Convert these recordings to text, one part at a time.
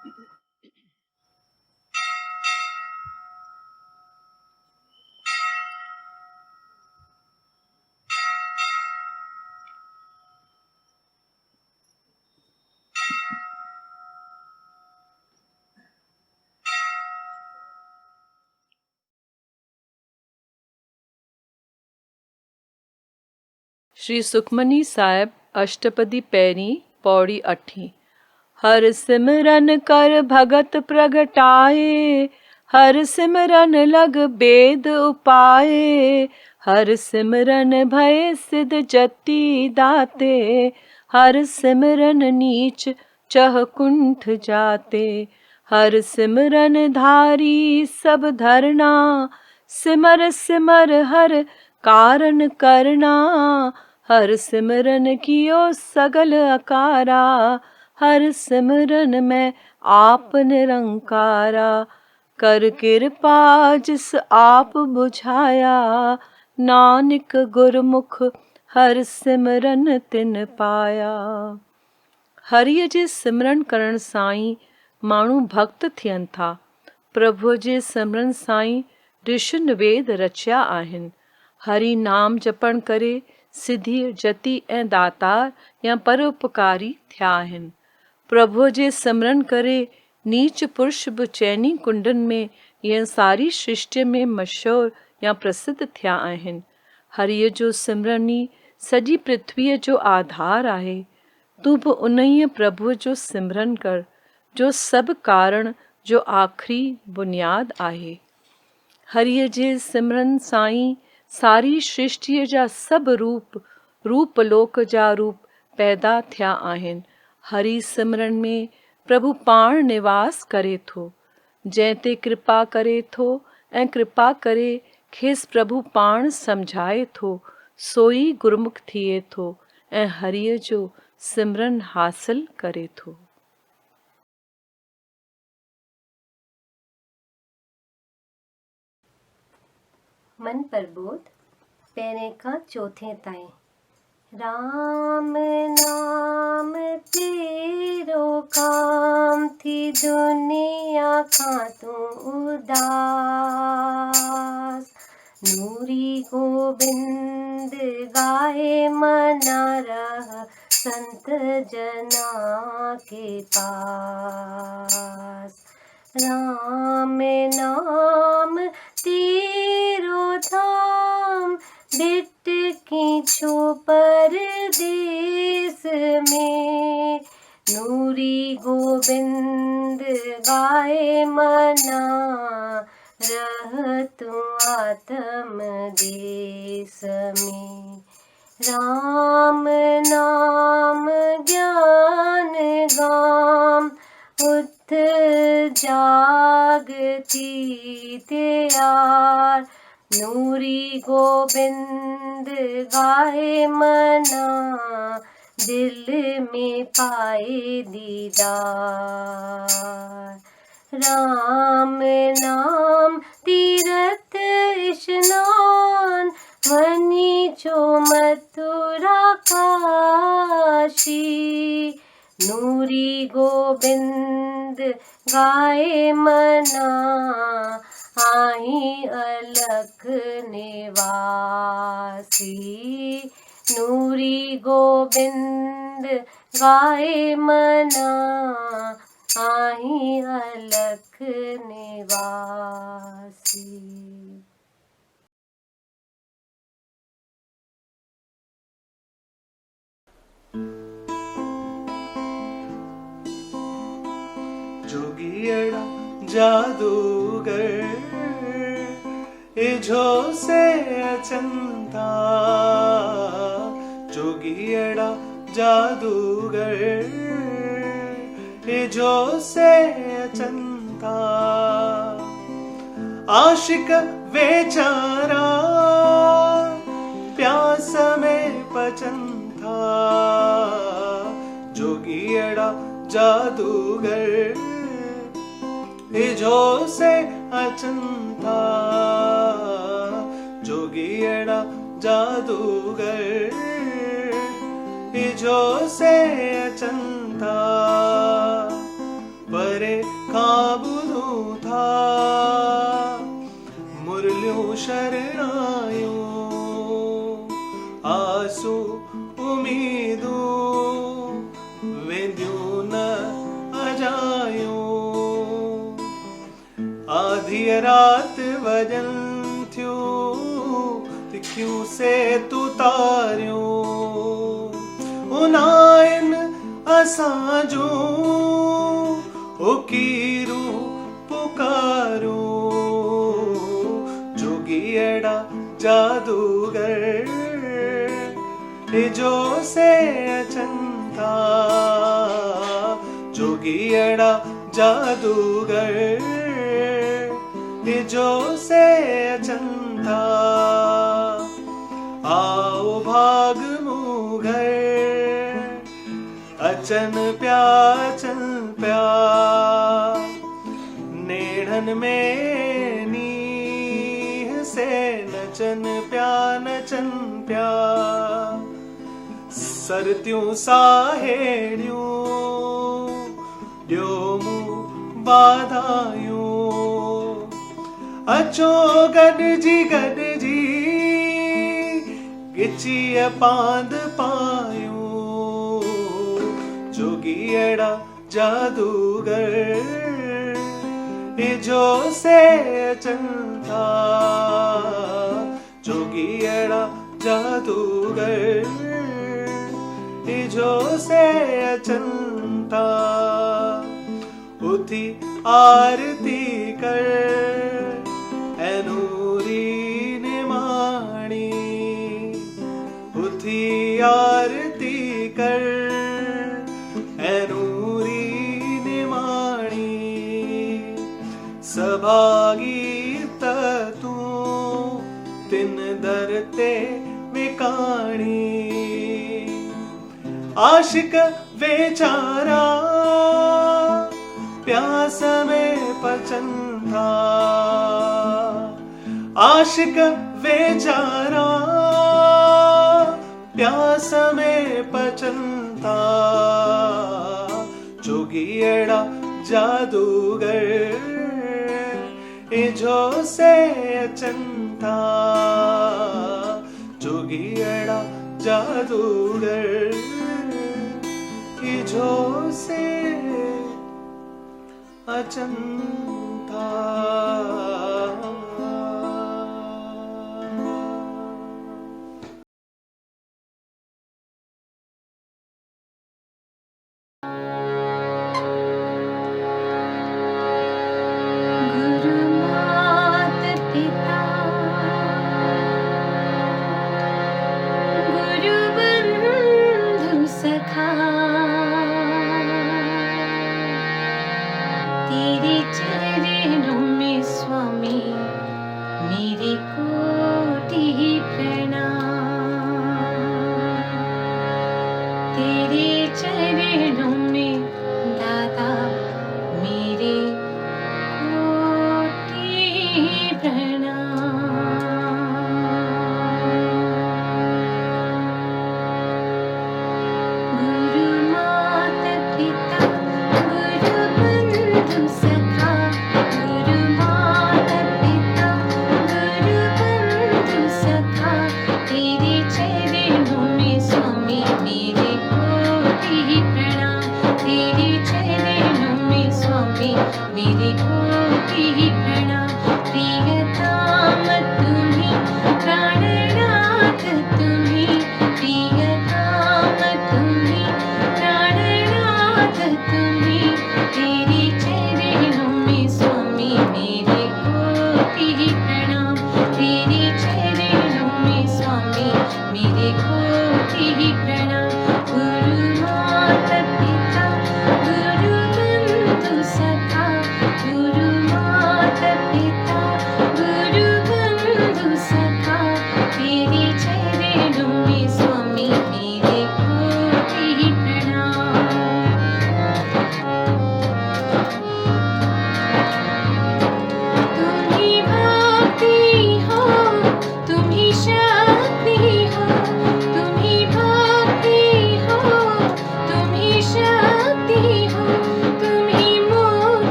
श्री सुखमनी साहिब अष्टपदी पैरी पौड़ी 8। हर सिमरन कर भगत प्रगटाए, हर सिमरन लग बेद उपाए, हर सिमरन भय सिद्ध जति दाते, हर सिमरन नीच चह कुंठ जाते, हर सिमरन धारी सब धरना, सिमर सिमर हर कारण करना, हर सिमरन कियो सगल अकारा, हर सिमरन में आप निरंकारा, कर कृपा जिस आप बुझाया, नानक गुरमुख हर सिमरन तिन पाया। हरिय जे सिमरन करण साईं माण्हू भक्त थियनि था। प्रभु जे सिमरन साईं ऋषियुनि वेद रचिया आहिनि। हरि नाम जपण करे सिद्धि जति ऐं दातार या परोपकारी थिया आहिनि। प्रभु जे सिमरन करे नीच पुरुष बि चइनी कुंडनि में या सारी सृष्टि में मशहूर या प्रसिद्ध थिया आहिनि। हरिय जो सिमरन ई सॼी पृथ्वीअ जो आधार आहे। तूं बि उन्हीअ प्रभुअ जो सिमरन कर, जो सभु कारण जो आख़िरी बुनियाद आहे। हरिय जे सिमरन साईं सारी सृष्टिअ जा सभु रूप लोक जा रूप पैदा थिया आहिनि। हरि सिमरन में प्रभु पाण निवास करे थो। जंहिं ते कृपा करे थो ऐं कृपा करे खेसि प्रभु पाण सम्झाए थो, सोई गुरमुख थिए थो ऐं हरिय जो सिमरन हासिल करे थो। मन प्रबोध पहिरें खां चौथे ताईं। राम नाम तेरो काम थी दुनिया खां तू उदास, नूरी गोबिंद गाए मना रह संत जना के पास। राम नाम तेरो धाम बिट की छो परदेस में, नूरी गोबिंद गाए मना रह तू आत्म देश में। राम नाम ज्ञान गाम उठ जागती त्यार, नूरी गोबिंद गाए मना दिल में पाए दीदार। राम नाम तीरथ स्नान वनी जो मथुरा काशी, नूरी गोबिंद गाए मना आई अलख निवासी, नूरी गोबिंद गाए मना आई अलख निवासी। जोगियड़ा जादूगर इझो से अचंता, जोगियड़ा जादूगर इझो से अचंता, आशिक बेचारा प्यास में पचंता, जोगियड़ा जादूगर इझो से अचंता, जोगियड़ा जादूगर इझो से अचंता, परे काबुदू था मुरलियों शरणायो आसू उम्मीदू वेंदियों न अजायो आधी रात वजन थियो तिखियों से तू तारियो उनाइन असांजो ओ कीरू पुकारो जोगियड़ा जादूगर जो से अचंता जोगियड़ा जादूगर जो से अचंता आओ भाग मुगर अचन प्या नेड़न में नीह से नचन प्या सरत्यूं साहेड़ियूं ड्योमू बाधायूं अचो गॾजी गिचीअ पांद पायूं जोगियड़ा जादूगर जो से अचंता जोगियड़ा जादूगर जो से अचंता उठी आरती कर एनूरी निमाणी उठी आरती कर एनूरी निमाणी सभागीत तू तिन दरते विकाणी आशिक बेचारा प्यास में पचंता आशिक बेचारा प्यास में पचंता जोगियड़ा जादूगर जो से अचंता जोगियड़ा जादूगर जो से अचंता तेरे चरणों में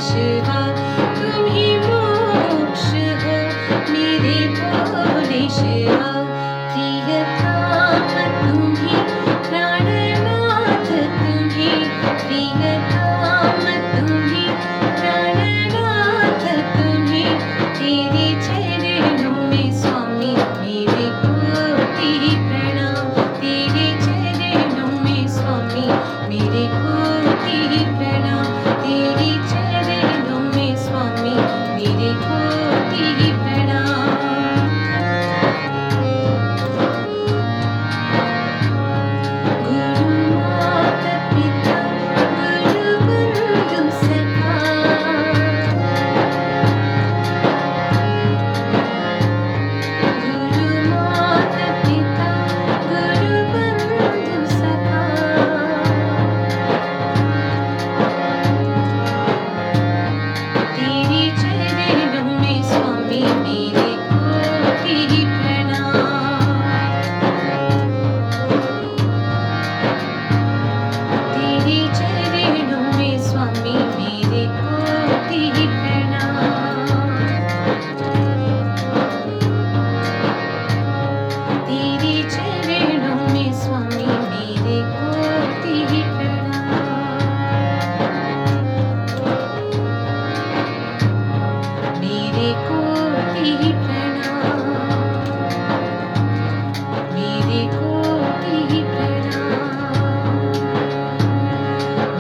शिवा तुम ही मोक्ष हो मेरे भोले शिवा प्रियतम तुम ही प्राणनाथ तुम ही प्रियतम तुम ही प्राणनाथ तुम ही तेरे चरणों में स्वामी मेरे कोटि प्रणाम तेरे चरणों में स्वामी मेरे कोटि प्रणाम तेरे चरणों में स्वामी मेरे कोटि प्रणाम गुरु माता पिता गुरु बंधु सखा गुरु माता पिता गुरु बंधु सखा तेरे चरणों में स्वामी मेरे कोटि प्रणाम तेरे चरणों में स्वामी मेरे कोटि प्रणाम तेरे चरणों में स्वामी मेरे कोटि प्रणाम मेरे कोटि प्रणाम मेरे कोटि प्रणाम मेरे कोटि प्रणाम मेरे कोटि प्रणाम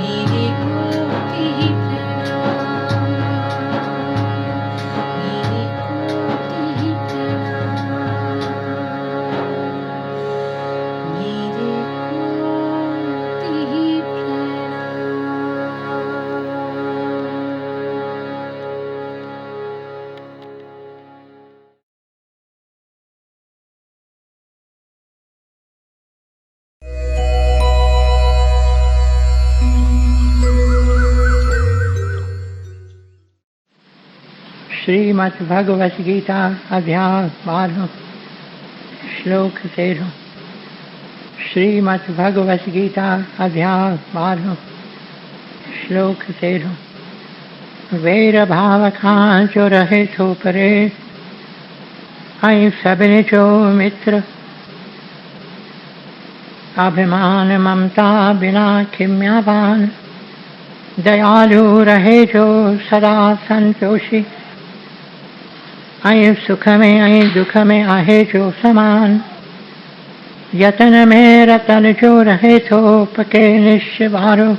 मेरे कोटि श्रीमद् भगवत गीता अध्याय 12 श्लोक 13 श्रीमद् भगवत गीता अध्याय 12 श्लोक 13 वेर भाव खां जो रहे थो परे ऐं सभिनी जो मित्र अभिमान ममता बिना खिम्यावान दयालु रहे जो सदा संतोषी ऐं सुख में ऐं दुख में आहे जो समान यतन में रतन जो रहे थो पके निश्चवारो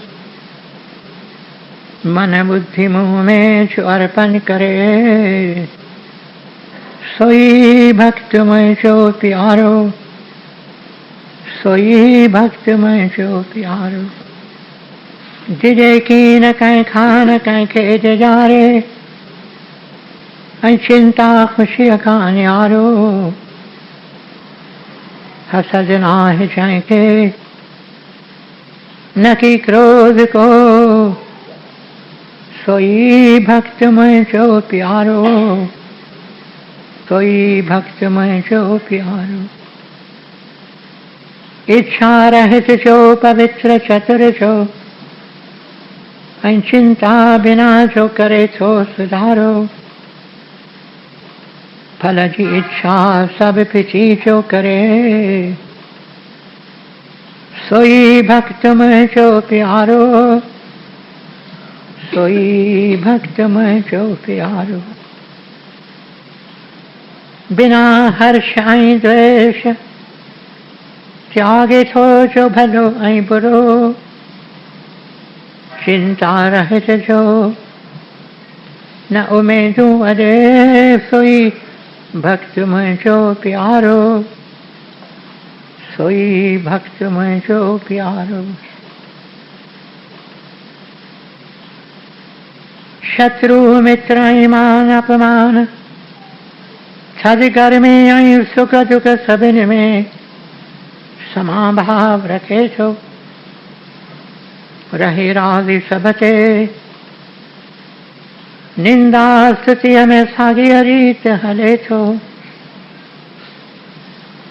मन बुद्धि मुँह में जो अर्पण करे सोई भक्त में जो प्यारो सोई भक्त में जो प्यारो जिजे की न कहीं खान कहीं खेत जारे ऐं चिंता खुशी का न्यारो हसद नाह जंहिंखे न की क्रोध को सोई भक्त मुंहिंजो प्यारो सोई भक्त मुंहिंजो प्यारो इच्छा रहित जो पवित्र चतुर जो ऐं चिंता बिना जो करे थो सुधारो फल जी इच्छा सब पिछी जो करे सोई भक्त मुंहिंजो प्यारो सोई भक्त मुंहिंजो प्यारो बिना हर्ष ऐं द्वेष त्यागे थो जो भलो ऐं बुरो चिंता रहित जो न उमेदूं अॾे सोई भक्त मुंहिंजो प्यारो सोई भक्त मुंहिंजो प्यारो शत्रु मित्र ऐं मान अपमान थधि गर्मी ऐं सुख दुख सभिनी में समाभाव रखे थो रहे राज़ी सब ते निंदा स्तुतिअ में साॻी रीत हले थो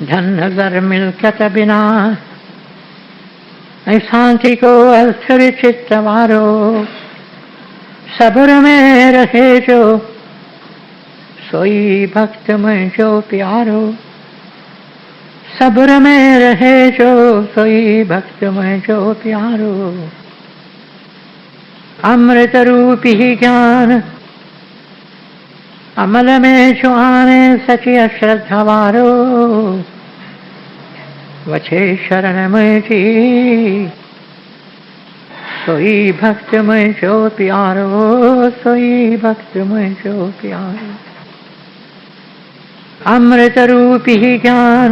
धन ज़र मिल्कत बिना ऐं शांति को अस्थिर चित्त वारो सब्र में रहे जो सोई भक्त मुझो प्यारो, सब्र में रहे जो सोई भक्त मुझो प्यारो। अमृत रूपी ज्ञान अमल में जो आने सचिय श्रद्धावारो, वछे शरण मुझी सोई भक्त मुझो प्यारो, सोई भक्त मुझो प्यारो। अमृत रूपी ज्ञान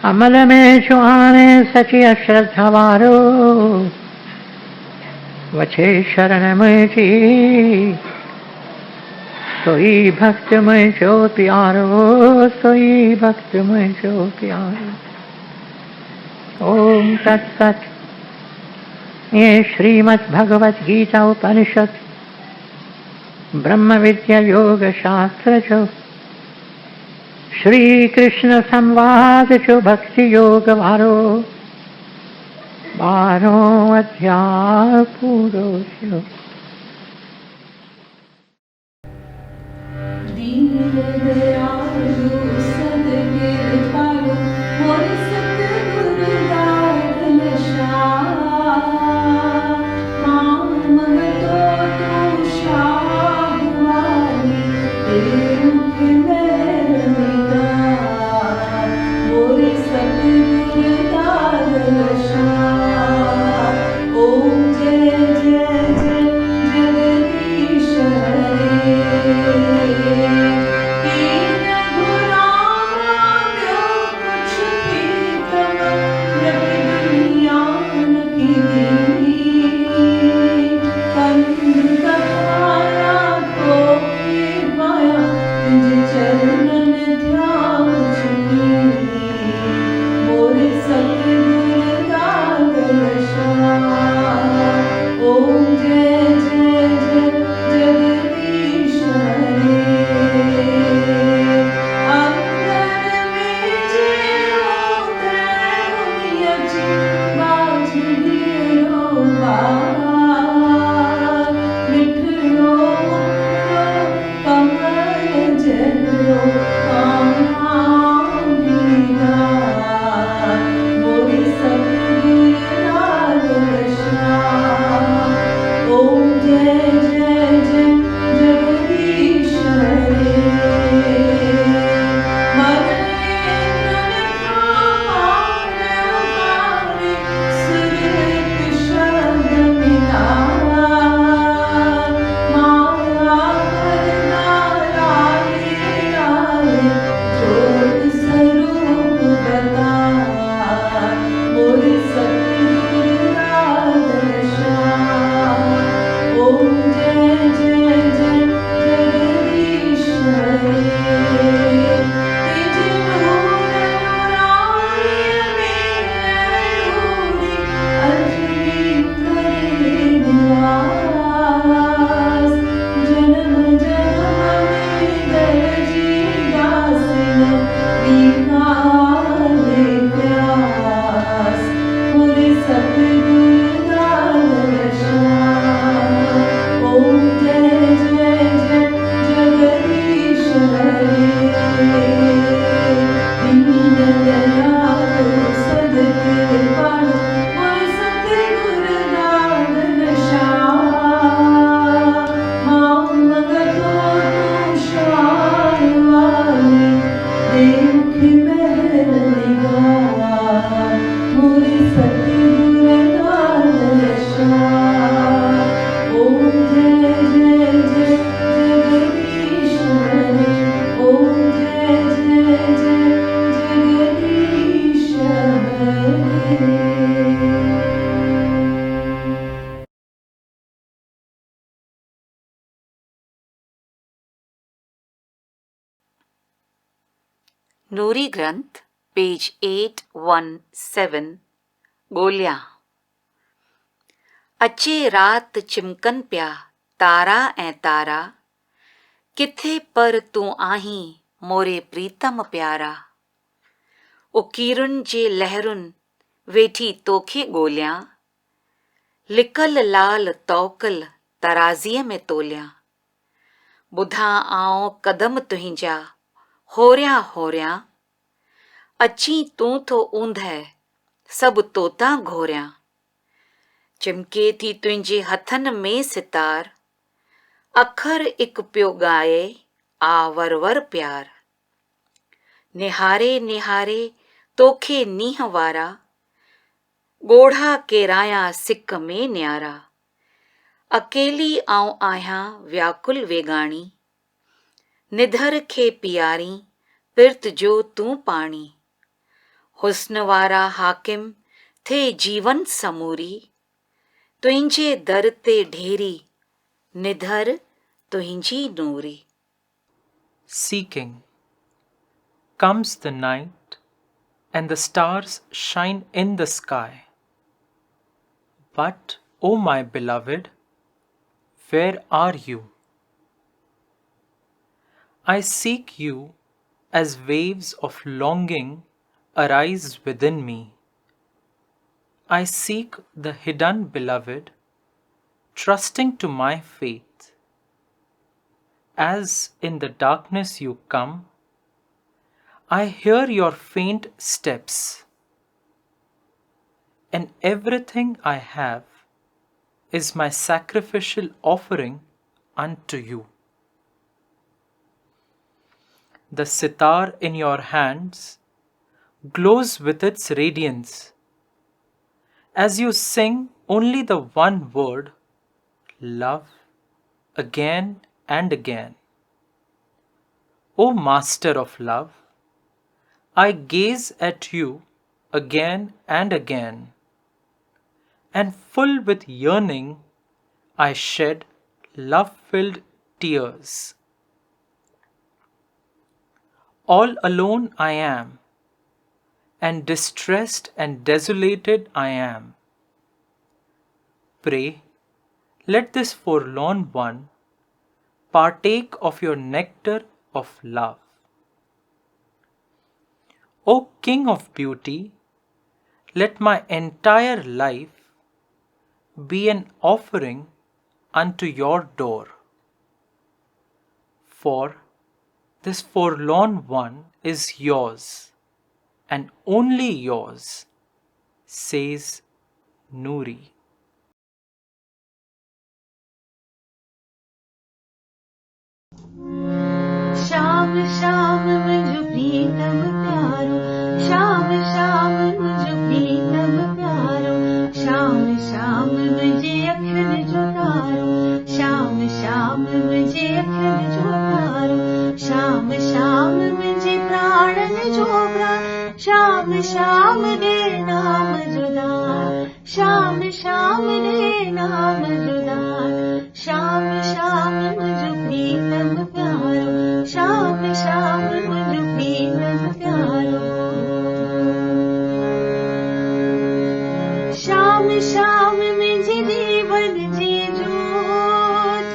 अमल में जो आने सचिय श्रद्धावारो, वछे शरण मुझी सोई भक्त मुझो प्यारो, सोई भक्त मुझो प्यारो। ओम तत्सत। ये श्रीमद् भगवत गीता उपनिषद ब्रह्म विद्या योग शास्त्र जो श्री कृष्ण संवाद जो भक्ति योग वारो 12 अध्याय पूरो छो। दीन दयालु सद्कृपालु मोर सतगुरु दान शाह, मां मगतो तू शाहवानी, तेरे मुख में निगाह, मोर सतगुरु दान शाह। ओम जय जय जय जगदीश ਨੂਰੀ ਗ੍ਰੰਥ पेज 817 ॻोल्हियां अचे रात चिमकन पिया तारा ऐं तारा किथे पर तूं आहीं मोरे प्रीतम प्यारा उकीरुनि जे लहरुनि वेठी तोखे ॻोल्हियां लिकल लाल तौकल तराज़ीअ में तोलियां। ॿुधां आऊं कदम तुंहिंजा होरियां होरियां, अची तूं थो ऊंधे सभु तोतां घोरियां। चिमके थी तुंहिंजे हथनि में सितार, अखर हिकु पियो ॻाए आ वर वर प्यार। निहारे निहारे तोखे नींहं वारा, ॻोढ़ा केरायां सिक में न्यारा। अकेली आऊं आहियां व्याकुल वेगाणी, निधर खे पियारी पिर्त जो तूं पाणी। हुस्न वारा हाकिम थे जीवन समूरी, तुंहिंजे दर ते ढेरी निधर तुंहिंजी नूरी। Seeking. Comes the night and the stars shine in the sky. But, O my beloved, where are you? I seek you as waves of longing arise within me. I seek the hidden beloved, trusting to my faith. As in the darkness you come, I hear your faint steps, and everything I have is my sacrificial offering unto you. The sitar in your hands glows with its radiance as you sing only the one word, love, again and again. O Master of Love, I gaze at you again and again, and full with yearning I shed love-filled tears. All alone I am, and distressed and desolated I am. Pray, let this forlorn one partake of your nectar of love. O King of Beauty, let my entire life be an offering unto your door. For this forlorn one is yours, and only yours, says Nuri. Shyam Shyam मुझ प्रीतम प्यारो, श्याम श्याम मुझ प्रीतम प्यारो। श्याम श्याम मुझे अखिल जो तारो, श्याम श्याम मुझे अखिल जो तारो। श्याम श्याम मुझे प्राणन जो प्राण, श्याम श्याम दे नाम जुदार, श्याम श्याम दे नाम जुदार। श्याम श्याम मुझ प्रीतम प्यारो, श्याम श्याम मुझ प्रीतम प्यारो। श्याम श्याम मुझे जीवन जी जोत,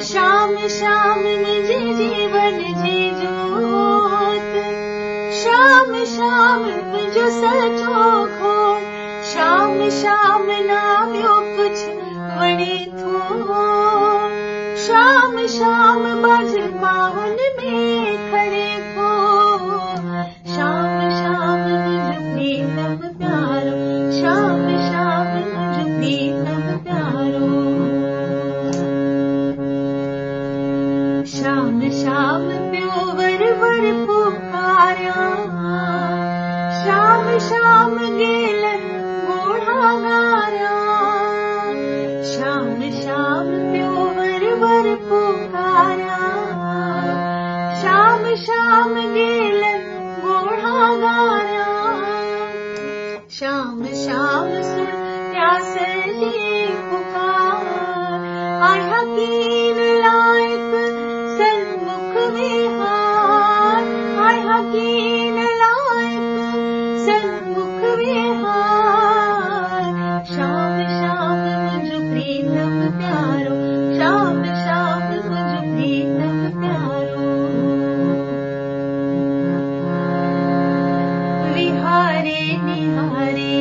श्याम श्याम मुझे जीवन जी जोत। श्याम श्याम मुझो सचो खोड़, श्याम श्याम नाम्यो कुछ वणे थो। श्याम श्याम बाज पावन में खड़े हो, श्याम श्याम मुझ प्रीतम प्यारो, श्याम श्याम मुझ प्रीतम प्यारो। श्याम श्याम प्यो वर वर पुकार्या, श्याम श्याम गेलन मोढ़ा गार्या। श्याम श्याम प्यो वर पुकार्या, श्याम श्याम गेलन मोढ़ा गार्या। श्याम श्याम सुन प्यासली पुकार, आया कीन लायक सन्मुख विहार। आया कीन लायक सन्मुख विहार। श्याम श्याम मुझ प्रीतम प्यारो, श्याम श्याम मुझ प्रीतम प्यारो। विहारे निहारे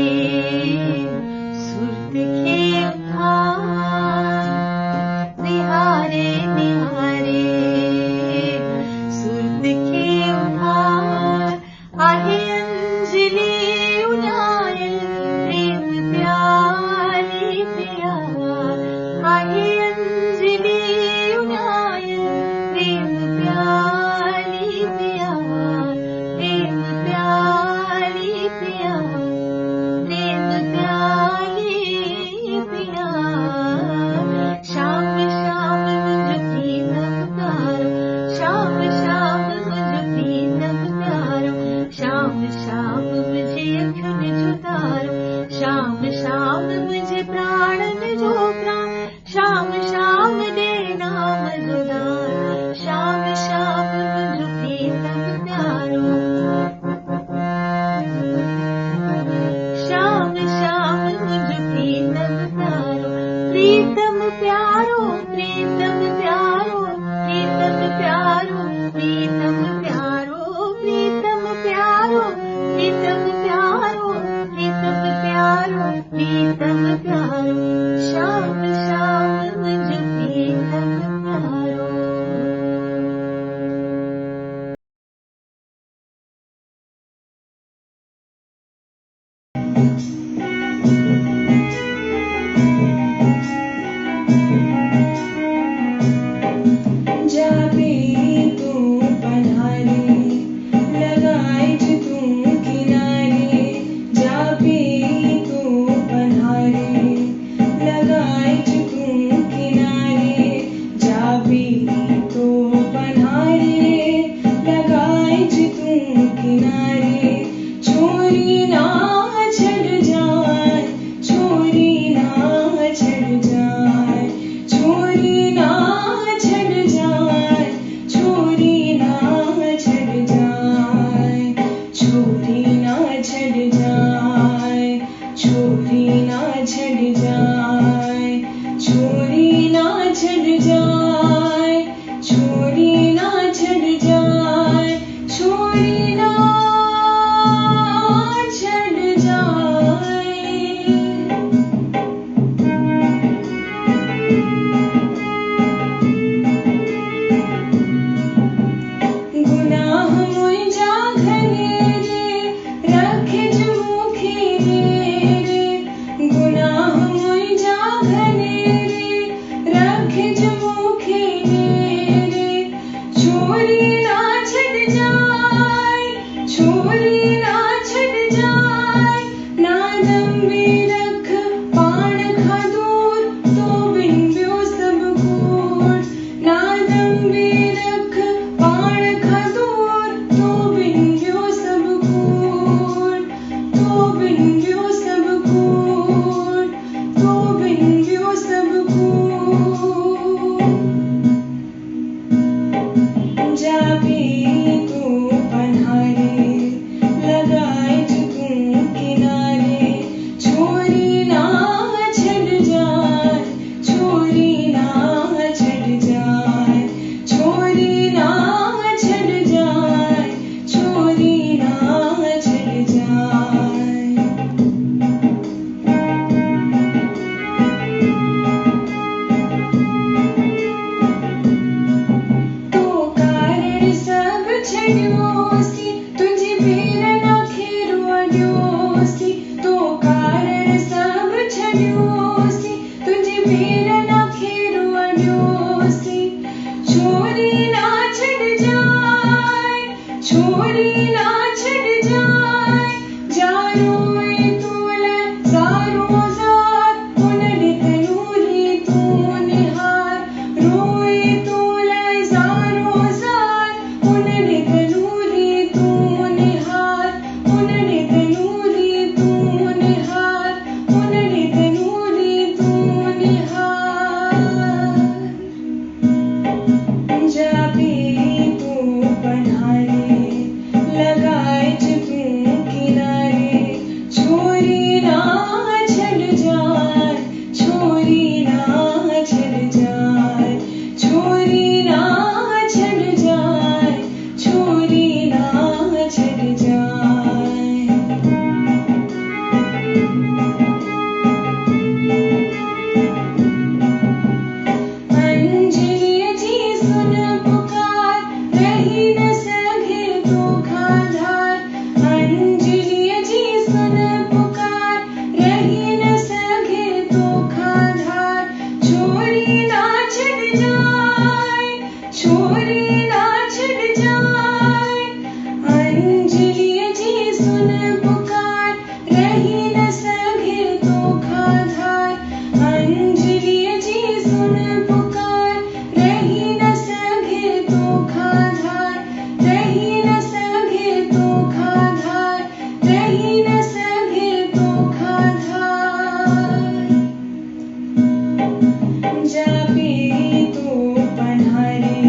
प्यारो प्रीतम प्यारो प्रीतम प्यारो प्रीतम प्यारो प्रीतम प्यारो प्रीतम प्यारो प्रीतम प्यारो प्रीतम प्यारो श्याम श्याम मुझ प्रीतम प्यारो। जाबे तू पन्हारे लगाए तू किनारे जाबे तू पन्हारे लगाए तू किनारे जाबे तू पन्हारे लगाए तू किनारे छोरी ना छड़ जाए छोरी ना छड़ जाए छोरी ना छड़ जाए छोरी ना छड़ जाए छोरी ना छड़ जाए छोरी ना छड़ जाए छोरी ना छड़ जाए छोरी ना छड़ जाए छोरी ना छड़ जाए। गुनाह मुझा घनेरे रखे मुखे रे गुनाह मुझा घनेरे रखे मुखे रे छोरी ना छड़ जाए छोरी ना छड़ जाए ना दम्बी रख पाण खा दूर तो बिन ब्यो सब कूड़ ना दम्बी रख पाण खा दूर तो बिन ब्यो सब कूड़ तो बिन ब्यो सब कूड़ तो बिन ब्यो सब कूड़। जाबे तू पन्हारे लगाए तू किनारे छोरी ना छड़ जाए छोरी ना छड़ जाए छोरी ना छड़ जाए छोरी ना छड़ जाए। तो कारण सब छड़ियोसी तुझी बेर न खेरुअडियोसी तो कारण सब छड़ियोसी तुझी बेर न खेरुअडियोसी छोरी ना छड़ जाए छोरी ना छड़ जाए जारो तूले सारो जार उनने तनूरी तू निहार रोए तूले सारो जार उनने तनूरी तू निहार उनने तनूरी तू निहार उनने तनूरी तू निहार। जाबे तू पन्हारे लगाए तू किनारे छोरी ना छड़ जाए छोरी ना छड़ जाए छोरी ना छड़ जाए छोरी ना छड़ जाए। अंजलि जी सुन पुकार रही न सके तो खाधार अंजलि जी सुन पुकार रही न सके तो खाधार छोरी ना छड़ जाए छोरी ना छड़ जाए अंजलि जी सुन पुकार रही न सके तो खाधार अंजलि जी सुन पुकार रही न सके तो खाधार रही न सके तो खाधार रही न सके तो खाधार। जाबे तू पन्हारे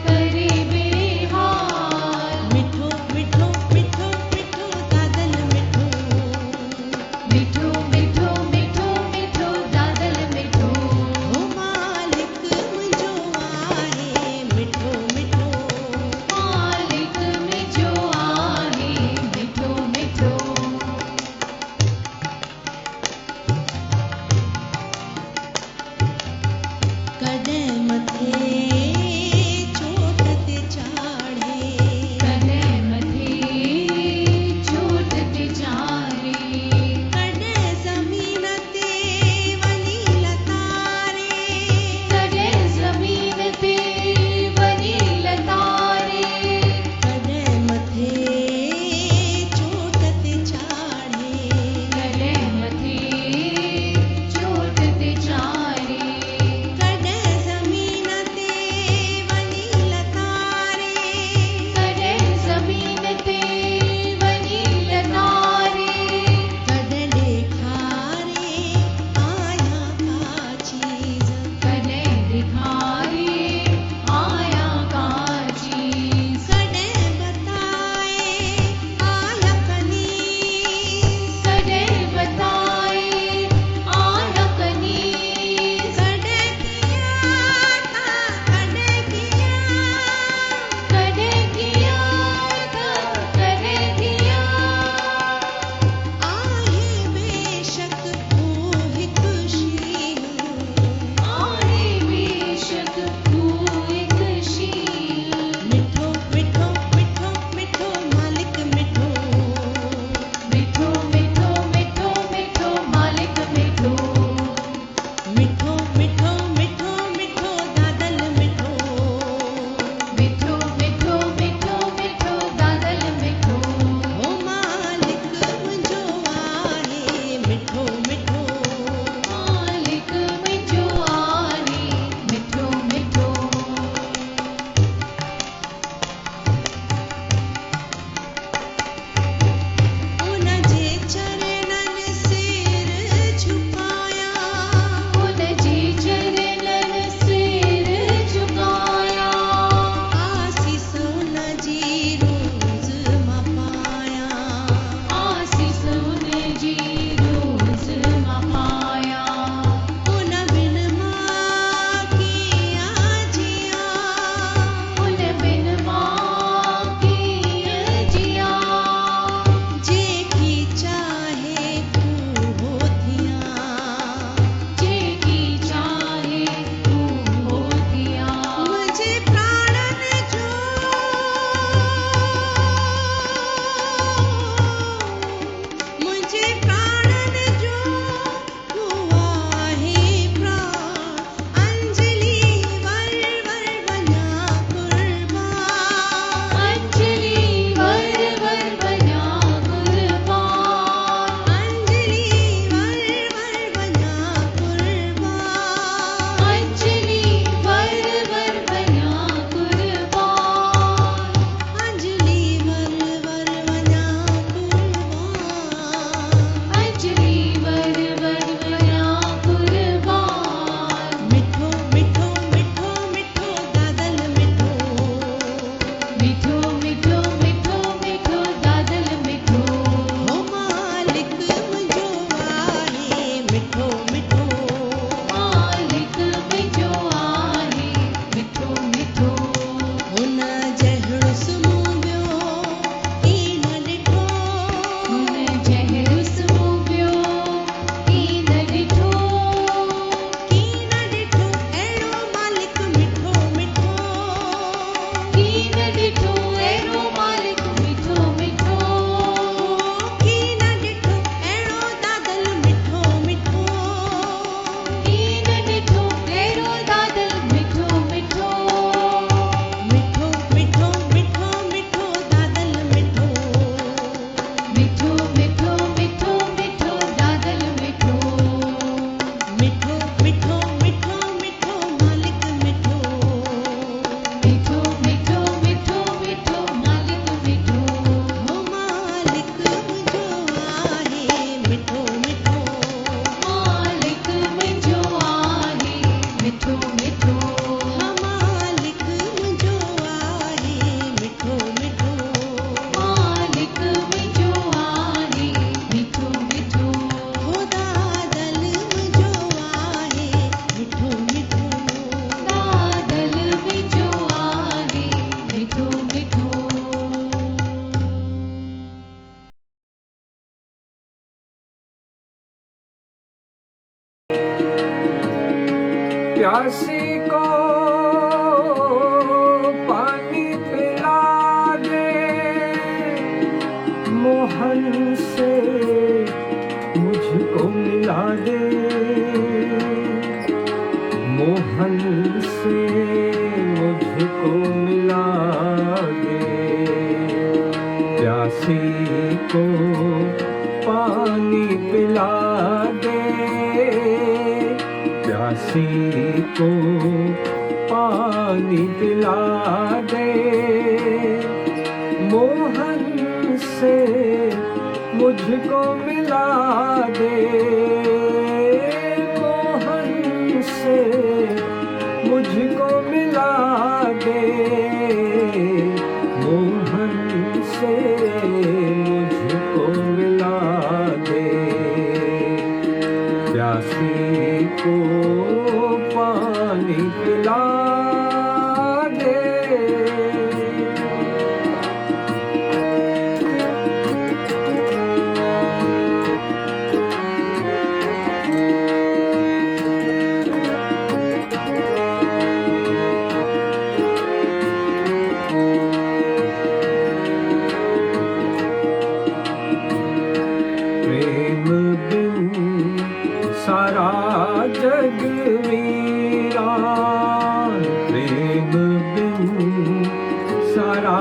करे प्यासी को पानी पिला दे, मोहन से मुझको मिला दे, मोहन से मुझको मिला दे। प्यासी को पानी पिला दे, प्यासी को पानी पिला दे, मोहन से मुझको मिला दे, मोहन से मुझको मिला दे, मोहन से मुझको मिला दे। प्यासी को पानी पिला दे। प्रेम बिन सारा जग वीरान, प्रेम बिन सारा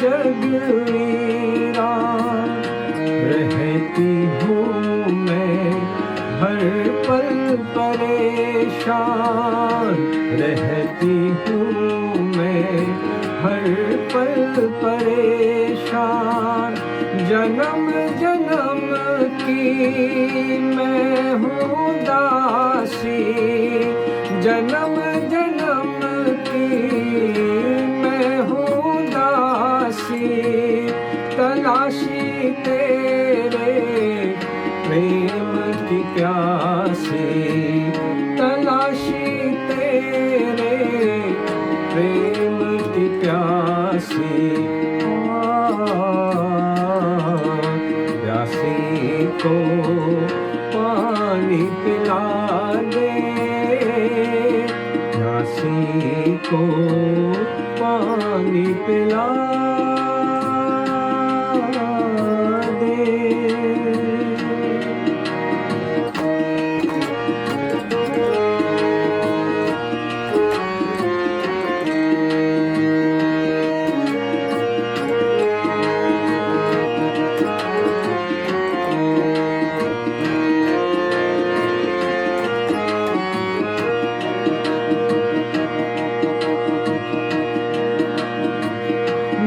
जग वीरान। रहती हूँ मैं हर पल परेशान, रहती हूँ मैं हर पल परेशान। जन्म जन्म की मैं हूँ दासी, जन्म जन्म की मैं हूँ दासी। तलाशी तेरे प्रेम की प्यासी, तलाशी तेरे प्रेम की प्यासी। प्यासी को पानी पिला दे, प्यासी को पानी पिला दे।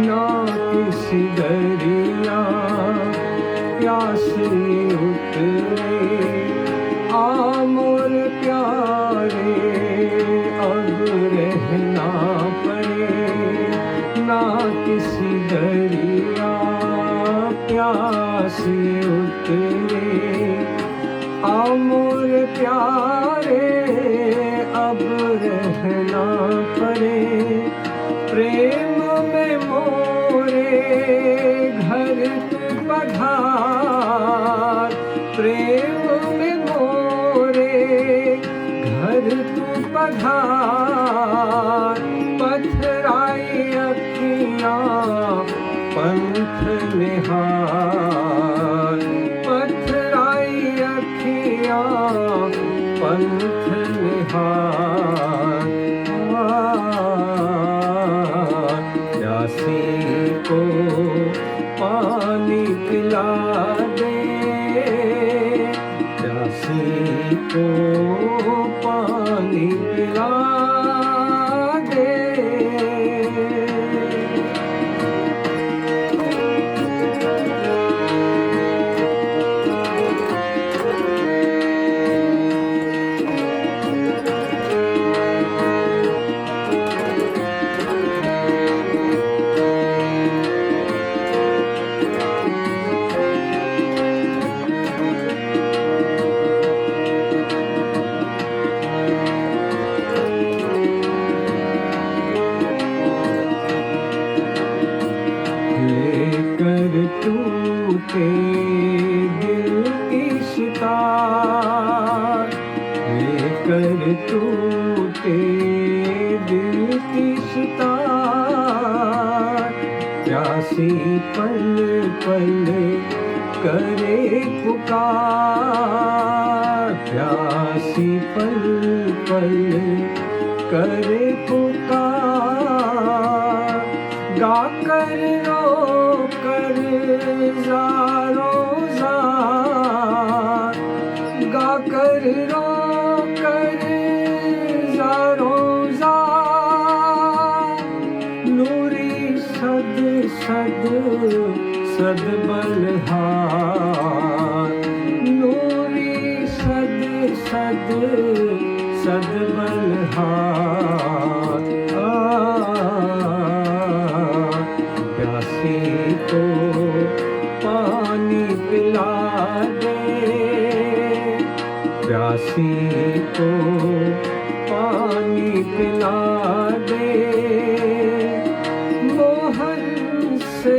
ना किसी दरिया प्यासे उतरे, आ मोर प्यारे अब रहना पड़े। ना किसी दरिया प्यासे उतरे, आ मोर प्यारे अब रहना पड़े। प्रेम में मोरे घर तू पधार, प्रेम में मोरे घर तू पधार। पथराई अखियाँ पंथ निहार, पथराई अखियाँ पंथ निहार। प्यासी को पानी पिला दे, प्यासी को पानी पिला दे। प्यासी पल पल करे पुकार, प्यासी पल पल करे पुकार, गाकर रो कर ज़ारों ज़ार, गाकर रो कर ज़ारों ज़ार, नूरी सद सद सद बलहार, नूरी सद सद सद बलहार। प्यासी को पानी पिला दे, प्यासी को पानी पिला दे, मोहन से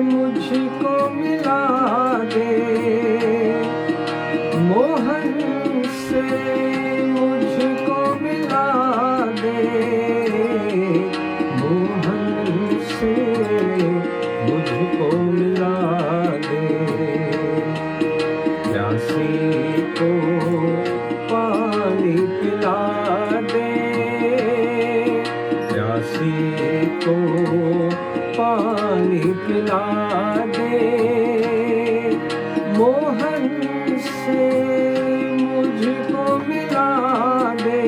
मुझको मिला दे, मोहन से मुझको मिला दे, मोहन से मुझको मिला दे। प्यासी को पानी पिला दे, प्यासी को पानी पिला दे, मोहन से मुझको मिला दे,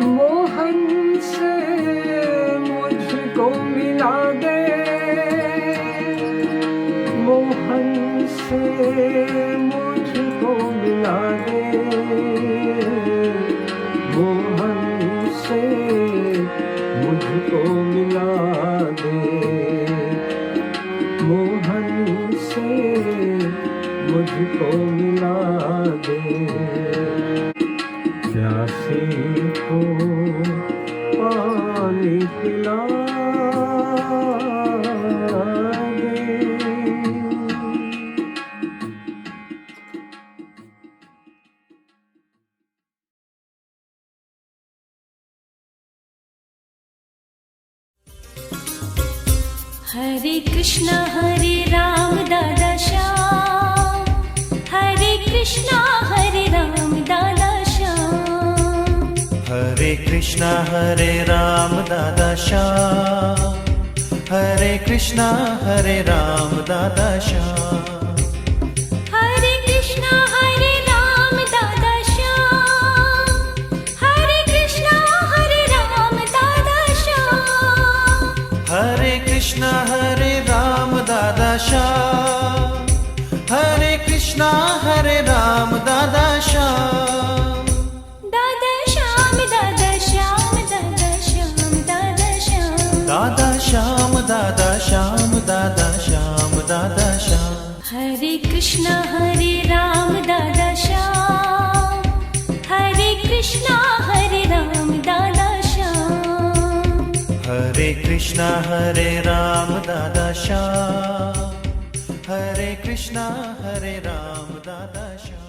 मोहन से मुझको मिला दे, मोहन से मुझको मिला दे, मोहन से मुझको मिला दे, मोहन से मुझको मिला दे। प्यासी को पानी पिला दे। हरे कृष्णा दादा श्याम, हरे कृष्णा राम दादा श्याम, हरे कृष्णा राम दादा श्याम, हरे कृष्णा राम दादा श्याम, हरे कृष्णा राम दादा श्याम, हरे कृष्णा राम दादा श्याम, हरे कृष्णा राम दादा श्याम, हरे कृष्णा राम दादा श्याम, दादा श्याम दादा श्याम दादा श्याम दादा श्याम, दादा श्याम दादा श्याम दादा श्याम दादा श्याम, हरे कृष्णा राम दादा श्याम, हरे कृष्णा राम दादा श्याम, हरे कृष्णा राम दादा श्याम, हरे कृष्णा राम दादा श्याम।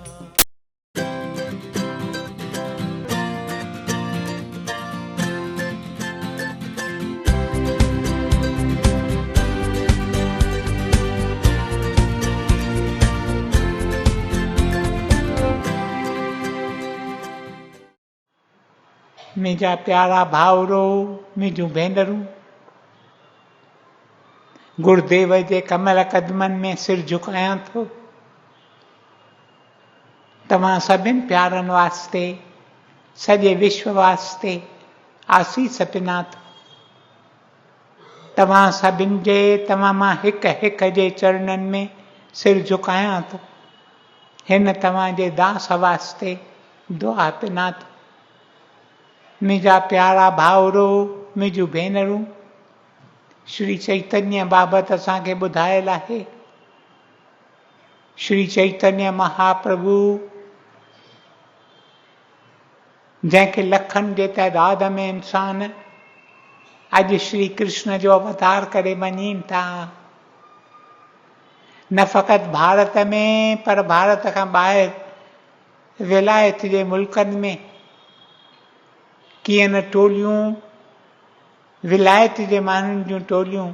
मुंहिंजा प्यारा भाउरो, मुंहिंजूं भेनरूं, गुरुदेव जे कमल कदमनि में सिर झुकायां थो। तव्हां सभिनि प्यारनि वास्ते, सॼे विश्व वास्ते आसीस पिना थो। तव्हां सभिनि जे, तव्हां मां हिक हिक जे चरणनि में सिर झुकायां थो। हिन तव्हांजे दास वास्ते दुआ पिना थो। मुंहिंजा प्यारा भाउरो, मुंहिंजूं भेनरूं, श्री चैतन्य बाबति असांखे ॿुधायल आहे। श्री चैतन्य महाप्रभु जंहिंखे लखनि जे तइदाद में इंसान अॼु श्री कृष्ण जो अवतार करे मञीनि था, न फ़क़ति भारत में पर भारत खां ॿाहिरि विलायत जे मुल्कनि में कीअं न टोलियूं विलायत जे माण्हुनि जूं टोलियूं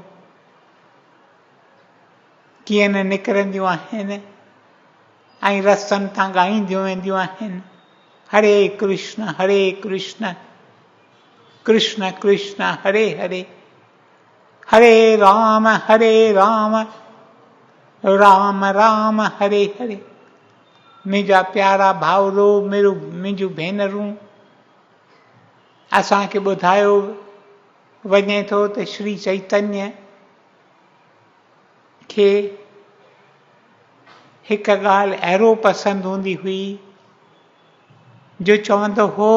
कीअं न निकिरंदियूं आहिनि ऐं रस्तनि तां ॻाईंदियूं वेंदियूं आहिनि, हरे कृष्ण कृष्ण कृष्ण हरे हरे, हरे राम राम राम हरे हरे। मुंहिंजा प्यारा भाउरो, मुंहिंजूं भेनरूं, असांखे ॿुधायो वञे थो त श्री चैतन्य खे हिकु ॻाल्हि अहिड़ो पसंदि हूंदी हुई जो चवंदो हो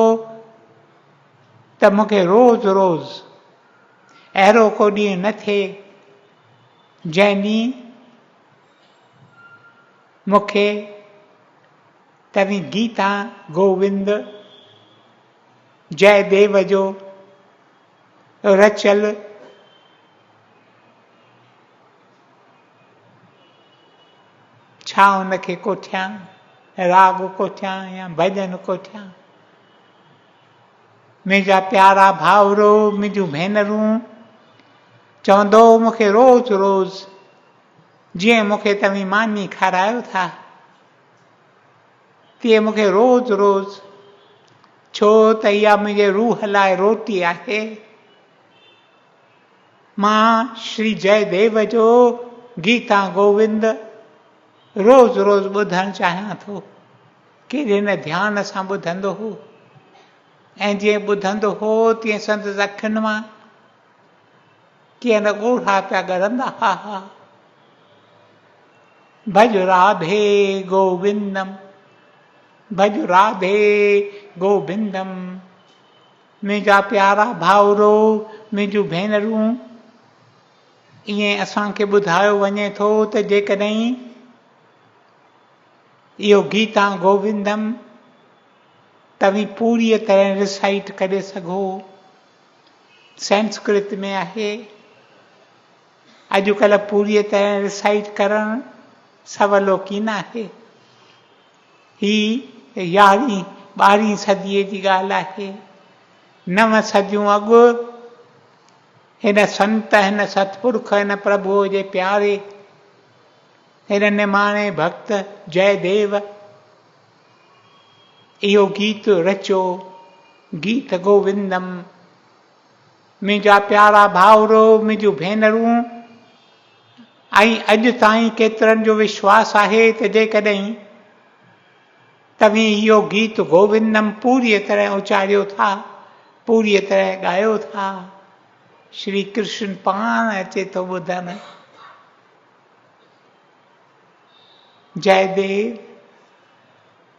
त मूंखे रोज़ रोज़ अहिड़ो को ॾींहुं न थिए जंहिं ॾींहुं मूंखे तव्हीं गीता गोविंद जयदेव जो रचियल छा उनखे कोठियां राग कोठियां या भॼन कोठियां। मुंहिंजा प्यारा भाउरो, मुंहिंजूं भेनरूं, चवंदो मूंखे रोज़ रोज़ जीअं मूंखे तव्हीं मानी खारायो था तीअं मूंखे रोज़ रोज़, छो त इहा मुंहिंजे रूह लाइ रोटी आहे, मां श्री जयदेव जो गीता गोविंद रोज़ रोज़ ॿुधणु चाहियां थो। केॾे न ध्यान सां ॿुधंदो हो ऐं जीअं ॿुधंदो हो तीअं संदसि अखियुनि मां कीअं न ॻोढ़ा पिया ॻरंदा हा। भज राधे गोविंदम, भज राधे गोविंदम। मुंहिंजा प्यारा भाउरो, मुंहिंजूं भेनरूं, ईअं असांखे ॿुधायो वञे थो त जेकॾहिं इहो गीता गोविंदम तव्हीं पूरीअ तरह रिसाइट करे सघो, संस्कृत में आहे, अॼुकल्ह पूरीअ तरह रिसाइट करणु सवलो कीन आहे। ही 11वीं 12वीं सदीअ जी ॻाल्हि आहे। 9 सदियूं अॻु हिन संत, हिन सतपुरुख, हिन प्रभुअ जे प्यारे, हिन निमाणे भक्त जयदेव इहो गीत रचियो, गीत गोविंदम। मुंहिंजा प्यारा भाउरो, मुंहिंजूं भेनरूं, ऐं अॼु ताईं केतिरनि जो विश्वास आहे त जेकॾहिं तव्हीं इहो गीत गोविंदम पूरीअ तरह उचारियो था, पूरीअ तरह ॻायो था, श्री कृष्ण पाण अचे थो ॿुधण। जयदेव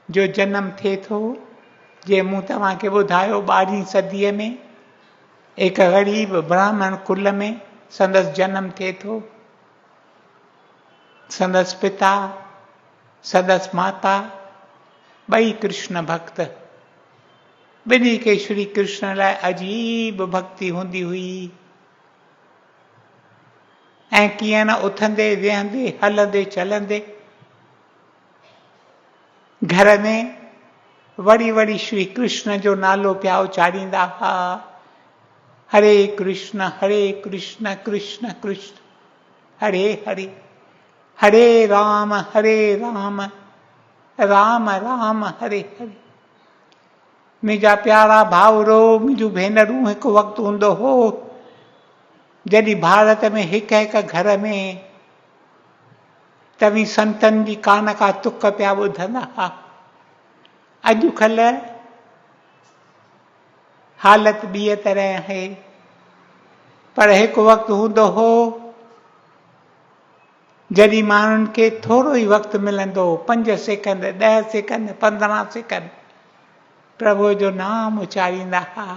जो जनम थिए थो, जीअं मूं तव्हांखे ॿुधायो 12वीं सदीअ में हिकु ग़रीब ब्राह्मण कुल में संदसि जनम थिए थो। संदसि पिता, संदसि माता, ॿई कृष्ण भक्त। ॿिन्ही खे श्री कृष्ण लाइ अजीब भक्ति हूंदी हुई ऐं कीअं न उथंदे वेहंदे हलंदे चलंदे घर में वरी वरी श्री कृष्ण जो नालो पिया उचारींदा हा। हरे कृष्ण कृष्ण कृष्ण हरे हरे, हरे राम राम राम हरे हरे। मुंहिंजा प्यारा भाउरो, मुंहिंजूं भेनरूं, हिकु वक़्तु हूंदो हो जॾहिं भारत में हिकु हिकु घर में तव्हीं संतनि जी का न का तुक पिया ॿुधंदा हा। अॼुकल्ह हालत ॿीअ तरह आहे, पर हिकु वक़्तु हूंदो हो जॾहिं माण्हुनि खे थोरो ई वक़्तु मिलंदो, 5 सेकंड, 10 सेकंड, 15 सेकंड प्रभु जो नाम उचारींदा हा।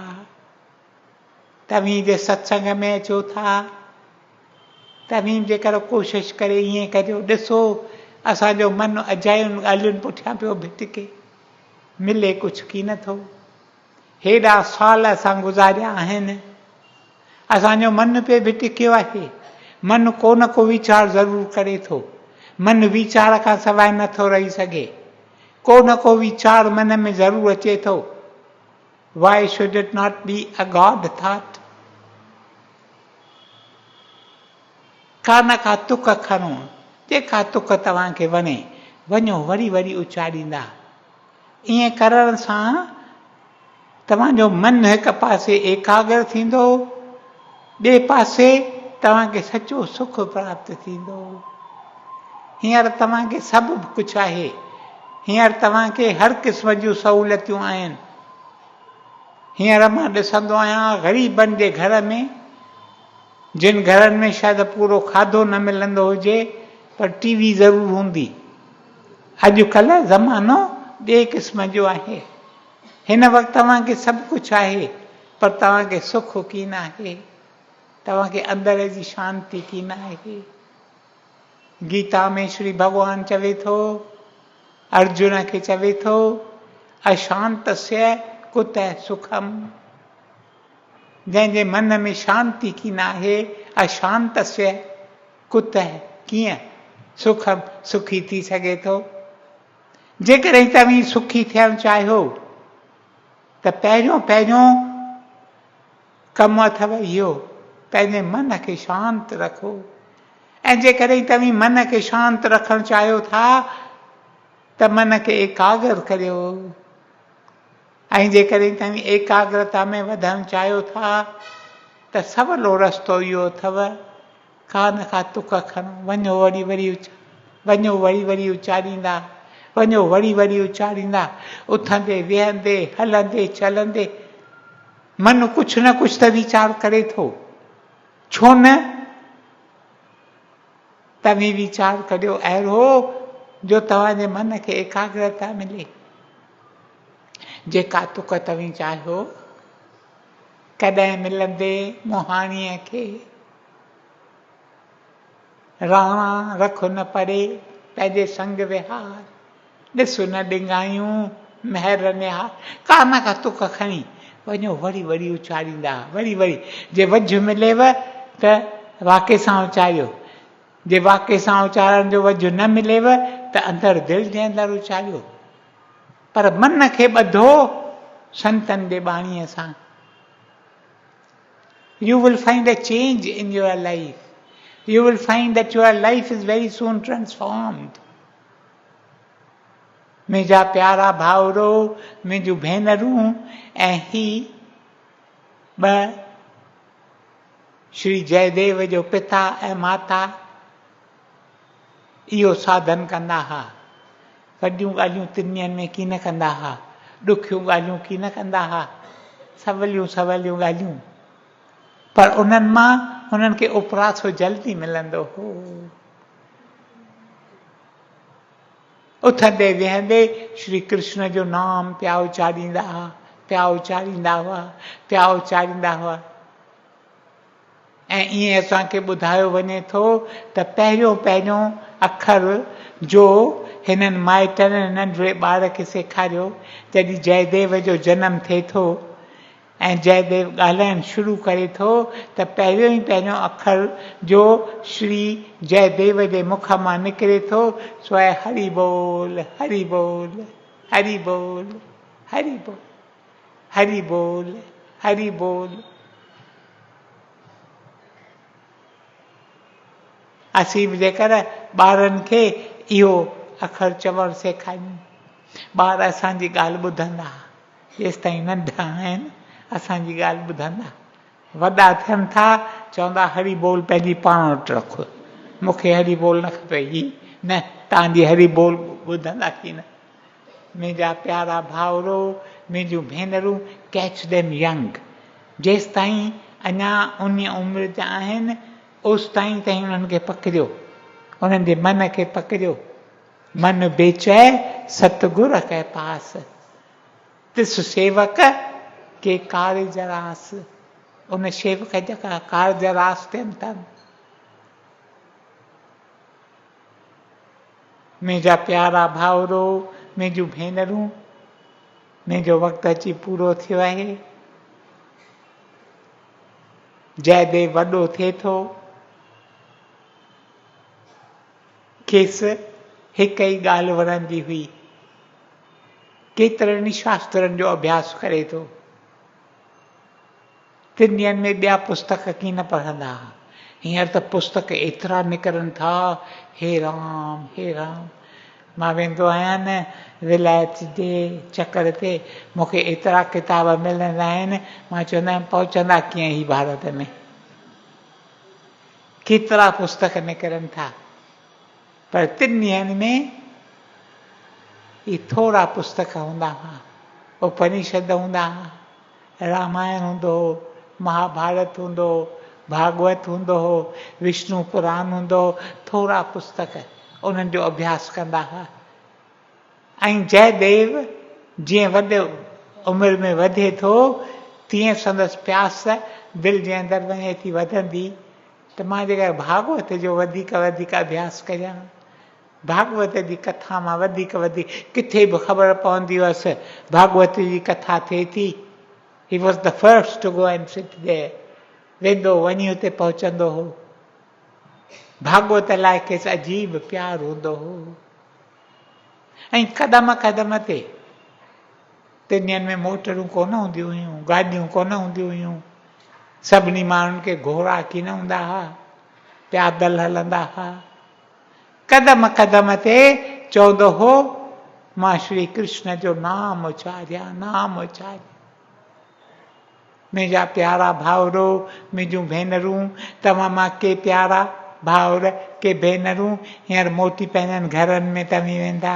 तव्हीं जे सत्संग में अचो था, तव्हीं जेकर कोशिशि करे ईअं करियो, ॾिसो असांजो मनु अजायुनि ॻाल्हियुनि पुठियां पियो भिटके, मिले कुझु कीन थो। हेॾा साल असां गुज़ारिया आहिनि, असांजो मनु पियो भिटकियो आहे। मन को न को वीचार ज़रूरु करे थो, मन वीचार खां सवाइ नथो रही सघे, को न को वीचार मन में ज़रूरु अचे थो। Why should it not be a God thought? कान खां तुक खणो, जेका तुक तव्हांखे वणे वञो वरी वरी उचारींदा। ईअं करण सां तव्हांजो मन हिकु पासे एकाग्र थींदो, ॿिए पासे तव्हांखे सचो सुख प्राप्त थींदो। हींअर तव्हांखे सभु कुझु आहे, हींअर तव्हांखे हर क़िस्म जूं सहूलियतूं आहिनि। हींअर मां ॾिसंदो आहियां ग़रीबनि जे घर में, जिन घरनि में शायदि पूरो खाधो न मिलंदो हुजे पर टीवी ज़रूरु हूंदी। अॼुकल्ह ज़मानो ॿिए क़िस्म जो आहे। हिन वक़्तु तव्हांखे सभु कुझु आहे पर तव्हांखे सुख कीन आहे, तव्हांखे अंदर जी शांती कीन आहे। गीता में श्री भॻवानु चवे थो, अर्जुन खे चवे थो, अशांतस्य कुतः सुखम। जंहिंजे मन में शांती कीन आहे, अशांतस्य कुतः कीअं सुखम सुखी थी सघे थो। जेकॾहिं तव्हीं सुखी थियणु चाहियो त पहिरियों पहिरियों कमु अथव इहो, पंहिंजे मन खे शांत रखो। ऐं जेकॾहिं तव्हीं मन खे शांत रखणु चाहियो था त मन खे एकाग्र करियो। ऐं जेकॾहिं तव्हीं एकाग्रता में वधणु चाहियो था त सवलो रस्तो इहो अथव, कान खां तुक खणो, वञो वरी वरी उचारींदा, वञो वरी वरी उचारींदा। उथंदे वेहंदे हलंदे चलंदे मन कुझु न कुझु त वीचार करे थो, छो न? तव्हीं वीचार करियो अहिड़ो जो तव्हांजे मन खे एकाग्रता मिले। जेका तुक तव्हीं चाहियो, कॾहिं मिलंदे मोहाणीअ खे राणा रख न परे पंहिंजे संग विहार, ॾिस न डिंगायूं महर निहार। कान खां तुक खणी वञो वरी वरी उचारींदा, वरी वरी। जे वझ मिलेव त वाके सां उचारियो, जे वाके सां उचारण जो वझ न मिलेव त अंदरि दिलि जे अंदरि उचारियो, पर मन खे ॿधो संतनि जे बाणीअ सां। You will find a change in your life. You will find that your life is very soon transformed. मुंहिंजा प्यारा भाउरो, मुंहिंजूं भेनरूं ऐं ही ॿ श्री जयदेव जो पिता ऐं माता इहो साधन कंदा हुआ। वॾियूं ॻाल्हियूं तिनियनि में कीन कंदा हुआ, ॾुखियूं ॻाल्हियूं कीन कंदा हुआ, सवलियूं ॻाल्हियूं। पर उन्हनि मां हुननि खे उपरासो जल्दी मिलंदो हो। उथंदे वेहंदे श्री कृष्ण जो नाम पिया उचारींदा हुआ। ऐं ईअं असांखे ॿुधायो वञे थो त पहिरियों पहिरियों अखर जो हिननि माइटनि नंढड़े ॿार खे सेखारियो। जॾहिं जयदेव जो जनमु थिए थो ऐं जयदेव ॻाल्हाइणु शुरू करे थो त पहिरियों ई पहिरियों अखर जो श्री जयदेव जे मुख मां निकिरे थो सो आहे हरि बोल हरि बोल हरि बोल हरि बोल हरि बोल हरि बोल। असीं बि जेकर ॿारनि खे इहो अखर चवणु सेखारियूं, ॿार असांजी ॻाल्हि ॿुधंदा। जेसि ताईं नंढा आहिनि असांजी ॻाल्हि ॿुधंदा, वॾा थियनि था चवंदा हरि बोल पंहिंजी पाण वटि रखो, मूंखे हरि बोल न खपे। ही न, तव्हांजी हरि बोल ॿुधंदा की न? मुंहिंजा प्यारा भाउरो, मुंहिंजूं भेनरूं, कैच देम यंग। जेसि ताईं अञा उन उमिरि जा आहिनि ओसि ताईं उन्हनि खे पकड़ियो, उन्हनि जे मन खे पकड़ियो। मन बेचै सतगुर के पास, तिस सेवक के कारज रास। उन सेवक जेका कारज रास थियनि था। मुंहिंजा प्यारा भाउरो, मुंहिंजूं भेनरूं, मुंहिंजो वक़्तु अची पूरो थियो आहे। जयदेव वॾो थिए थो, खेसि हिकु ई ॻाल्हि वणंदी हुई, केतिरनि शास्त्रनि जो अभ्यास करे थो। तिनि ॾींहंनि में ॿिया पुस्तक कीन पढ़ंदा हुआ, हींअर त पुस्तक एतिरा निकिरनि था, हे राम हे राम। मां वेंदो आहियां न विलायत जे चकर ते, मूंखे एतिरा किताब मिलंदा आहिनि, मां चवंदा आहियां पहुचंदा कीअं ही भारत में। केतिरा पुस्तक निकिरनि था, पर 3 ॾींहंनि में ये थोरा पुस्तक हूंदा हुआ। उपनिषद हूंदा हुआ, रामायण हूंदो हो, महाभारत हूंदो हो, भागवत हूंदो हो, विष्णु पुराण हूंदो हो, थोरा पुस्तक उन्हनि जो अभ्यास कंदा हुआ। ऐं जयदेव जीअं वॾो उमिरि में वधे थो, तीअं संदसि प्यास दिलि जे अंदरि वञे थी वधंदी, त मां जेकर भागवत जो वधीक अभ्यास कयां, भागवत जी कथा मां वधीक किथे बि ख़बर पवंदी हुअसि भागवत जी कथा थिए थी, he was the first to go and sit there, वेंदो वञी हुते पहुचंदो हो। भागवत लाइ खेसि अजीब प्यार हूंदो हो। ऐं क़दम क़दम ते 3 ॾींहंनि में मोटरूं कोन हूंदियूं हुयूं, गाॾियूं कोन हूंदियूं हुयूं, सभिनी माण्हुनि खे घोड़ा कीन हूंदा हुआ, पैदल हलंदा हुआ। क़दम क़दम ते चवंदो हो मां श्री कृष्ण जो नाम उचारियां, नाम उचारियां। मुंहिंजा प्यारा भाउरो, मुंहिंजूं भेनरूं, तव्हां मां के प्यारा भाउर के भेनरूं हींअर मोटी पंहिंजनि घरनि में तव्हीं वेंदा,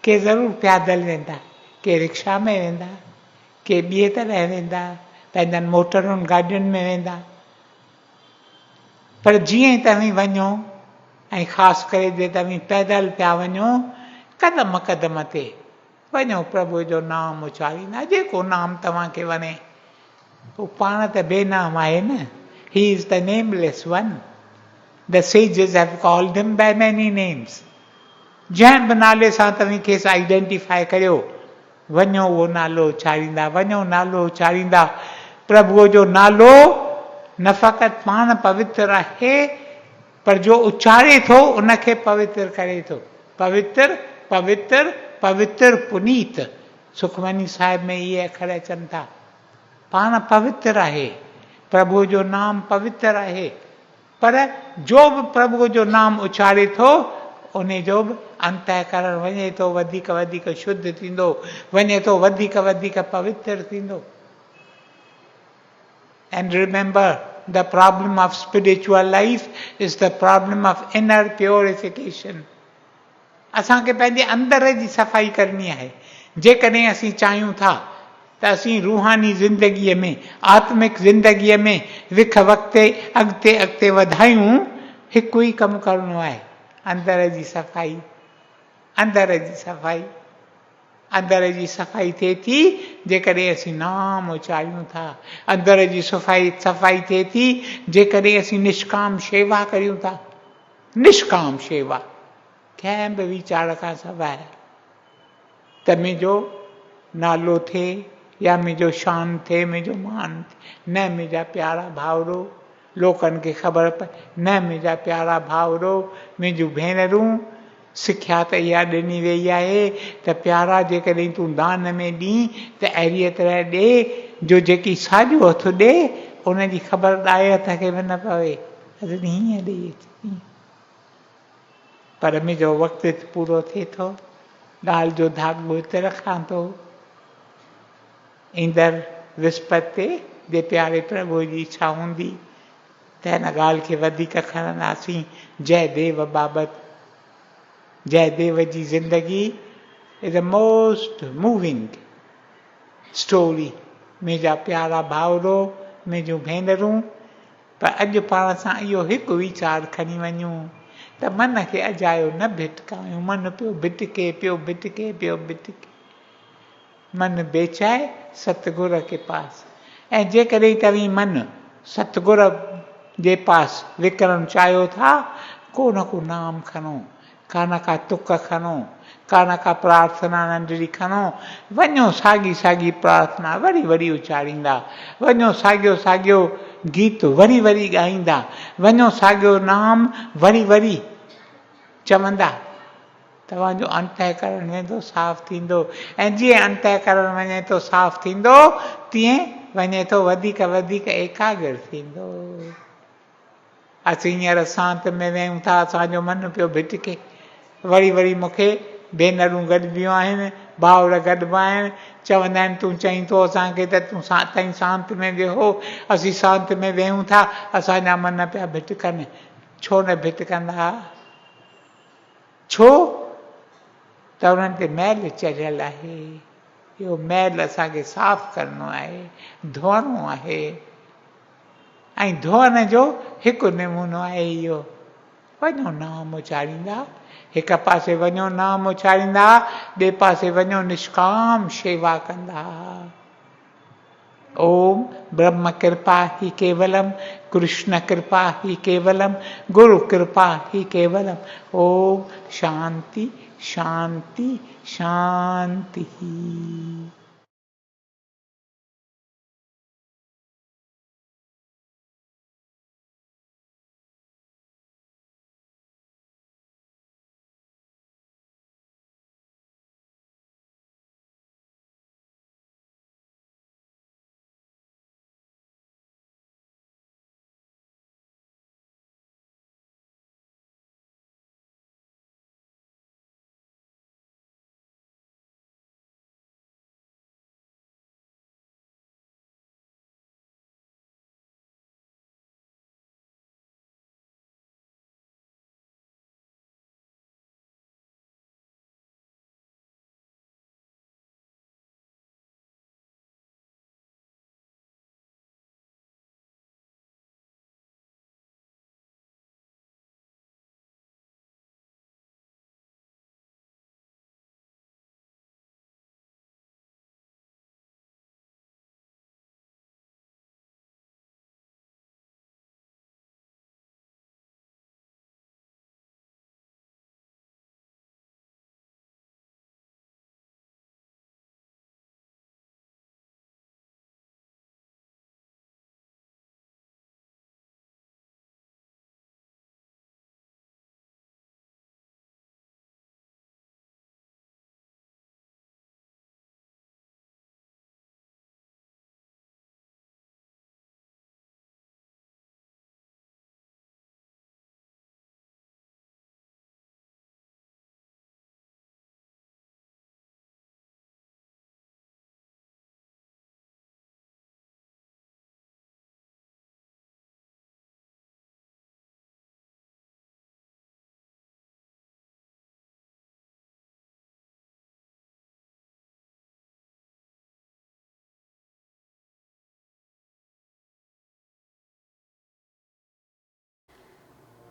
के ज़रूरु पैदल वेंदा, के रिक्शा में वेंदा, के ॿिए तरह वेंदा, पंहिंजनि मोटरुनि गाॾियुनि में वेंदा। पर जीअं तव्हीं वञो, ऐं ख़ासि करे जे तव्हीं पैदल पिया वञो, क़दम क़दम ते वञो प्रभु जो नाम उचारींदा, जेको नाम तव्हांखे वणे। उहो पाण त बेनाम आहे न, he is the nameless one. The sages have called him by many names. जंहिं बि नाले सां तव्हीं खेसि आइडेंटिफाई करियो, वञो उहो नालो उचारींदा, वञो नालो उचारींदा। प्रभुअ जो नालो न फ़क़ति पाण पवित्र आहे, पर जो उचारे थो उनखे पवित्र करे थो। पवित्र पवित्र पवित्र पुनीत, सुखमनी साहिब में इहे अखर अचनि था। पाण पवित्र आहे, प्रभु जो नाम पवित्र आहे, पर जो बि प्रभु जो नाम उचारे थो उन जो बि अंतःकरण वञे थो वधीक शुद्ध थींदो, वञे थो वधीक पवित्र थींदो। And remember, the problem of spiritual life is the problem of inner purification. असांखे पंहिंजे अंदर जी सफ़ाई करणी आहे। जेकॾहिं असीं चाहियूं था त असीं रूहानी ज़िंदगीअ में, आत्मिक ज़िंदगीअ में विख वक़्ते अॻिते वधायूं, हिकु ई कमु करिणो आहे, अंदर जी सफ़ाई। अंदर जी सफ़ाई, अंदर जी सफ़ाई थिए थी जेकॾहिं असीं नाम उचारियूं था। अंदर जी सफ़ाई थिए थी जेकॾहिं असीं निष्काम शेवा करियूं था। निष्काम शेवा, कंहिं बि वीचार खां सवाइ, त मुंहिंजो नालो थिए या मुंहिंजो शान थिए, मुंहिंजो मान थिए। न मुंहिंजा प्यारा भाउरो, लोकनि खे ख़बर पए, न मुंहिंजा प्यारा भाउरो, मुंहिंजूं भेनरूं, सिख्या त इहा ॾिनी वई आहे त प्यारा जेकॾहिं तूं दान में ॾीं त अहिड़ीअ तरह ॾे जो जेकी साॼो हथु ॾे उनजी ख़बर ॾाए हथ खे बि न पवे, हीअं ॾे। पर मुंहिंजो वक़्तु पूरो थिए थो, ॻाल्हि जो धाॻो हिते रखां थो। ईंदड़ विस्पति ते जे प्यारे प्रभु जी इच्छा हूंदी त हिन ॻाल्हि खे वधीक खणंदासीं। जयदेव बाबति, जयदेव जी ज़िंदगी is a most moving story. मुंहिंजा प्यारा भाउरो, मुंहिंजूं भेनरूं, पर अॼु पाण सां इहो हिकु वीचार खणी वञूं त मन खे अजायो न भिटकायूं। मन पियो भिटके, मन बेचाए सतगुर के पास। ऐं जेकॾहिं तव्हीं मन सतगुर जे पास विकिरणु चाहियो था, को न को नाम खणो, का न का तुक खणो, का न का प्रार्थना नंढड़ी खणो। वञो साॻी प्रार्थना वरी उचारींदा, वञो साॻियो गीत वरी ॻाईंदा, वञो साॻियो नाम वरी चवंदा। तव्हांजो अंतःकरण वेंदो साफ़ थींदो, ऐं जीअं अंतःकरण वञे थो साफ़ थींदो, तीअं वञे थो वधीक एकाग्र थींदो। असीं हींअर सांत में वेहूं था, असांजो मन पियो भिटके। वरी वरी मूंखे भेनरूं गॾिबियूं आहिनि, भाउर गॾिबा आहिनि, चवंदा आहिनि तूं चईं थो असांखे त तूं ताईं सांत में वेहो, असीं सांत में वेहूं था, असांजा मन पिया भिटकनि। छो न भिटकंदा? छो त उन्हनि ते मैल चढ़ियल आहे। इहो मैल असांखे साफ़ करिणो आहे, धोइणो आहे। ऐं धोअण जो हिकु नमूनो आहे इहो, वञो नाम उचारींदा, हिक पासे वञो नाम उचारींदा, ॿिए पासे वञो निष्काम शेवा कंदा। ओम ब्रह्म कृपा ही केवलम, कृष्ण कृपा ही केवलम, गुरु कृपा ही केवलम। ओम शांति शांति शांति।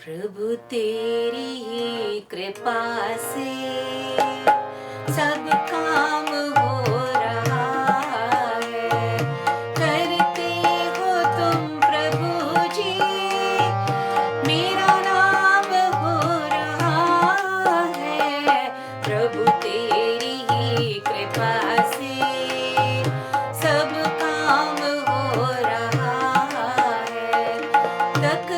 प्रभु तेरी ही कृपा से सब काम हो रहा है, करते हो तुम प्रभु जी, मेरा नाम हो रहा है। प्रभु तेरी ही कृपा से सब काम हो रहा है, तक